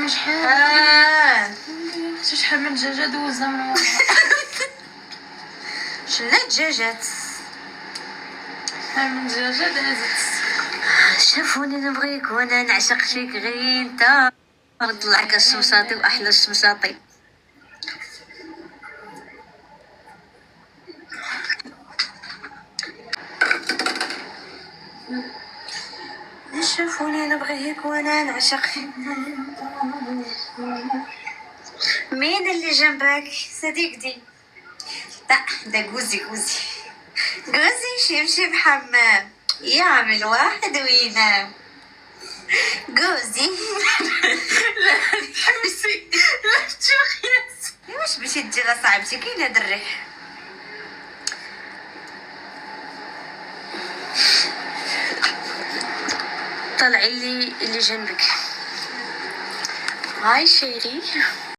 شحال من دجاجه دوزنا من ورا. شلا دجاجات، شحال من دجاجه دازت. شافوني نبغيك وانا نعشق فيك غير انت، نطلعك الشمساطي واحلى الشمساطي. شافوني نبغيك وانا نعشق فيك. مين اللي جنبك؟ صديق دي؟ لا ده جوزي. جوزي شمشم حمام يعمل واحد وينام. جوزي لا حبسي لا تشوخيس. واش باش تجي لا صاحبتي كاين هاد الريح. طلعي اللي جنبك. هاي شيري.